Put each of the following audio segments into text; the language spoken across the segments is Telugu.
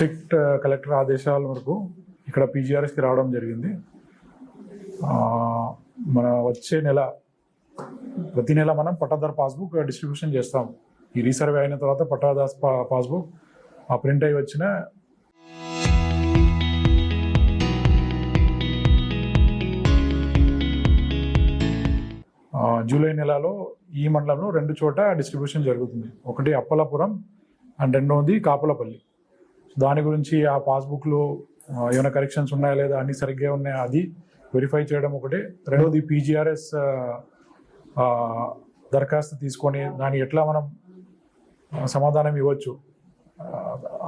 స్ట్రిక్ట్ కలెక్టర్ ఆదేశాల వరకు ఇక్కడ పీజీఆర్ఎస్కి రావడం జరిగింది. మన వచ్చే నెల ప్రతి నెల మనం పట్టాదారు పాస్బుక్ డిస్ట్రిబ్యూషన్ చేస్తాం. ఈ రీసర్వే అయిన తర్వాత పట్టాదారు పాస్బుక్ ప్రింట్ అయ్యి వచ్చిన జూలై నెలలో ఈ మండలంలో 2 చోట డిస్ట్రిబ్యూషన్ జరుగుతుంది. ఒకటి అప్పలాపురం అండ్ రెండవది కాపులపల్లి. దాని గురించి ఆ పాస్బుక్లో ఏమైనా కరెక్షన్స్ ఉన్నాయా లేదా, అన్ని సరిగ్గా ఉన్నాయా అది వెరిఫై చేయడం ఒకటే. రెండవది పీజీఆర్ఎస్ దరఖాస్తు తీసుకొని దాన్ని ఎట్లా మనం సమాధానం ఇవ్వచ్చు.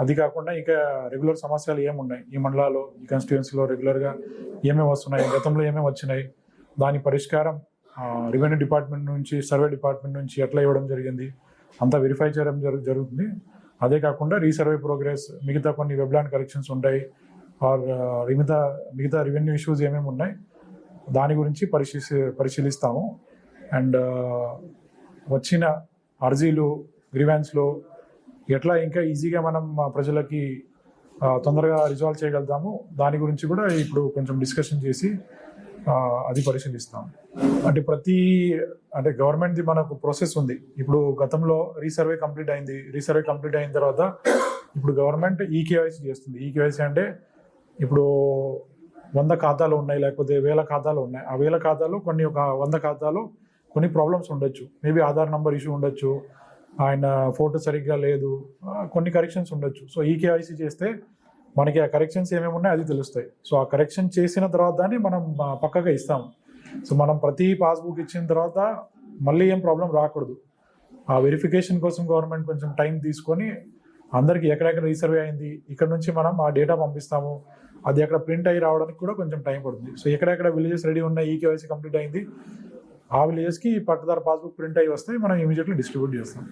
అది కాకుండా ఇంకా రెగ్యులర్ సమస్యలు ఏమున్నాయి ఈ మండలాల్లో, ఈ కాన్స్టిట్యుయెన్సీలో రెగ్యులర్గా ఏమేమి వస్తున్నాయి, గతంలో ఏమేమి వచ్చినాయి, దాని పరిష్కారం రెవెన్యూ డిపార్ట్మెంట్ నుంచి, సర్వే డిపార్ట్మెంట్ నుంచి ఎట్లా ఇవ్వడం జరిగింది అంతా వెరిఫై చేయడం జరుగుతుంది. అదే కాకుండా రీసర్వే ప్రోగ్రెస్, మిగతా కొన్ని వెబ్లాండ్ కరెక్షన్స్ ఉంటాయి, ఆర్ మిగతా రెవెన్యూ ఇష్యూస్ ఏమేమి ఉన్నాయి దాని గురించి పరిశీలిస్తాము. అండ్ వచ్చిన అర్జీలు, గ్రీవెన్స్లో ఎట్లా ఇంకా ఈజీగా మనం ప్రజలకి తొందరగా రిజాల్వ్ చేయగలుగుతాము దాని గురించి కూడా ఇప్పుడు కొంచెం డిస్కషన్ చేసి అది పరిశీలిస్తాం. అంటే గవర్నమెంట్ది మనకు ప్రాసెస్ ఉంది. ఇప్పుడు గతంలో రీసర్వే కంప్లీట్ అయింది. రీసర్వే కంప్లీట్ అయిన తర్వాత ఇప్పుడు గవర్నమెంట్ ఈకేవైసీ చేస్తుంది. ఈకేవైసీ అంటే ఇప్పుడు 100 ఖాతాలు ఉన్నాయి, లేకపోతే 1000 ఖాతాలు ఉన్నాయి. ఆ 1000 ఖాతాలు ఒక 100 ఖాతాలు కొన్ని ప్రాబ్లమ్స్ ఉండొచ్చు. మేబీ ఆధార్ నంబర్ ఇష్యూ ఉండొచ్చు, ఆయన ఫోటో సరిగ్గా లేదు, కొన్ని కరెక్షన్స్ ఉండొచ్చు. సో ఈకేవైసీ చేస్తే మనకి ఆ కరెక్షన్స్ ఏమేమి ఉన్నాయో అది తెలుస్తాయి. సో ఆ కరెక్షన్ చేసిన తర్వాత దాన్ని మనం పక్కగా ఇస్తాము. సో మనం ప్రతి పాస్బుక్ ఇచ్చిన తర్వాత మళ్ళీ ఏం ప్రాబ్లం రాకూడదు. ఆ వెరిఫికేషన్ కోసం గవర్నమెంట్ కొంచెం టైం తీసుకొని అందరికీ ఎక్కడెక్కడ రీసర్వే అయింది ఇక్కడ నుంచి మనం ఆ డేటా పంపిస్తాము. అది అక్కడ ప్రింట్ అయ్యి రావడానికి కూడా కొంచెం టైం పడుతుంది. సో ఎక్కడెక్కడ విలేజెస్ రెడీ ఉన్నాయి, ఈకేవైసీ కంప్లీట్ అయింది, ఆ విలేజెస్కి పట్టదారు పాస్బుక్ ప్రింట్ అయ్యి వస్తే మనం ఇమీడియట్లీ డిస్ట్రిబ్యూట్ చేస్తాం.